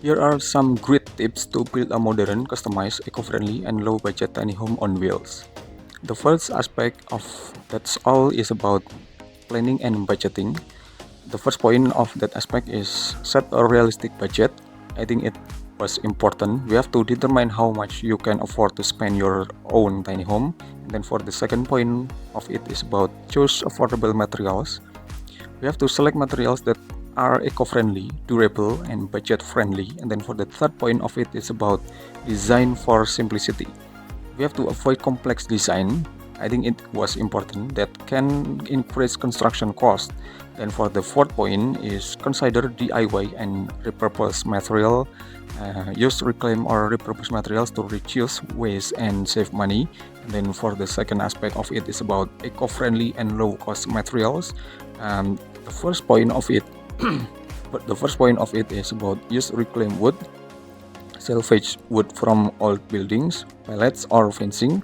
Here are some great tips to build a modern, customized, eco-friendly, and low-budget tiny home on wheels. The first aspect of that's all is about planning and budgeting. The first point of that aspect is set a realistic budget. I think it was important. We have to determine how much you can afford to spend your own tiny home. And then for the second point of it is about choose affordable materials. We have to select materials that are eco-friendly, durable, and budget-friendly. And then for the third point of it is about design for simplicity. We have to avoid complex design. I think it was important that can increase construction cost. Then for the fourth point is consider DIY and repurpose material. Use reclaim or repurpose materials to reduce waste and save money. And then for the second aspect of it is about eco-friendly and low-cost materials. The first point of it, but the first point of it is about use reclaimed wood, salvage wood from old buildings, pallets or fencing.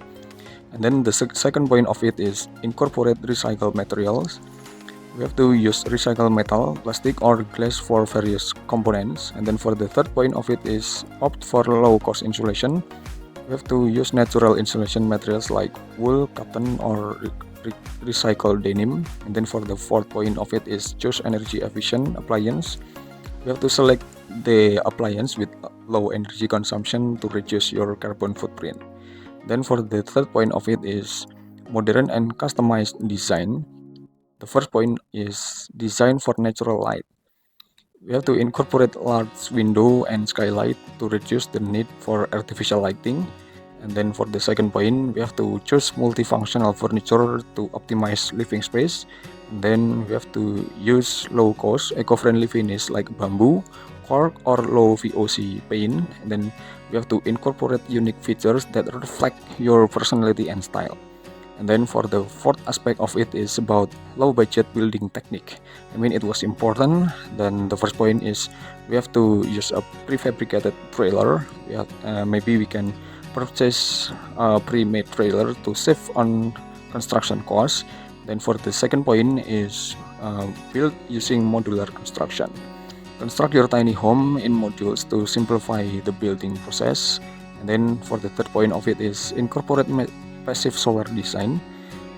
And then the second point of it is incorporate recycled materials. We have to use recycled metal, plastic or glass for various components. And then for the third point of it is opt for low cost insulation. We have to use natural insulation materials like wool, cotton or recycled denim. And then for the fourth point of it is choose energy efficient appliance. You have to select the appliance with low energy consumption to reduce your carbon footprint. Then for the third point of it is modern and customized design. The first point is design for natural light. We have to incorporate large window and skylight to reduce the need for artificial lighting. And then for the second point, we have to choose multifunctional furniture to optimize living space. And then we have to use low-cost, eco-friendly finish like bamboo, cork, or low VOC paint. And then we have to incorporate unique features that reflect your personality and style. And then for the fourth aspect of it is about low budget building technique. I mean, it was important. Then the first point is we have to use a prefabricated trailer. Maybe we can purchase a pre-made trailer to save on construction costs. Then for the second point is build using modular construction. Construct your tiny home in modules to simplify the building process. And then for the third point of it is incorporate passive solar design.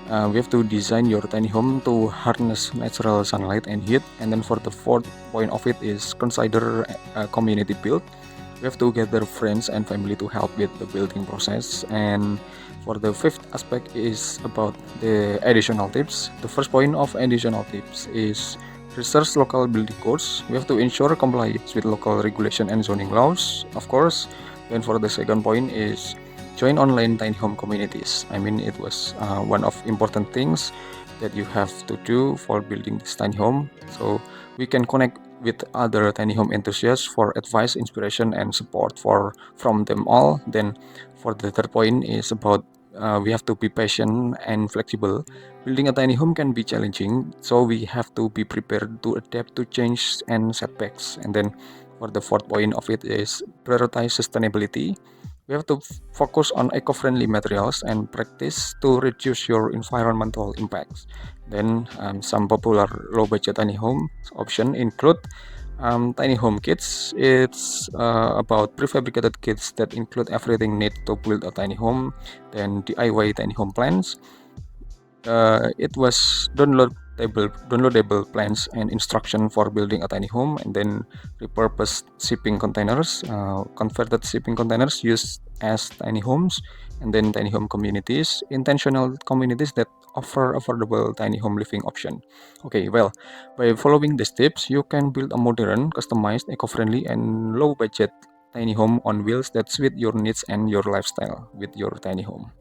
We have to design your tiny home to harness natural sunlight and heat. And then for the fourth point of it is consider a community build. We have to gather friends and family to help with the building process. And for the fifth aspect is about the additional tips. The first point of additional tips is research local building codes. We have to ensure compliance with local regulation and zoning laws, of course. Then for the second point is join online tiny home communities. I mean, it was one of important things that you have to do for building this tiny home. So we can connect with other tiny home enthusiasts for advice, inspiration, and support from them all. Then for the third point is about we have to be patient and flexible. Building a tiny home can be challenging, so we have to be prepared to adapt to change and setbacks. And then for the fourth point of it is prioritize sustainability. We have to focus on eco-friendly materials and practice to reduce your environmental impacts. Then some popular low-budget tiny home option include tiny home kits. It's about prefabricated kits that include everything needed to build a tiny home. Then DIY tiny home plans. It was downloadable plans and instruction for building a tiny home, and then repurposed shipping containers, converted shipping containers used as tiny homes, and then tiny home communities, intentional communities that offer affordable tiny home living option. Okay, well, by following these tips, you can build a modern, customized, eco-friendly, and low-budget tiny home on wheels that suit your needs and your lifestyle with your tiny home.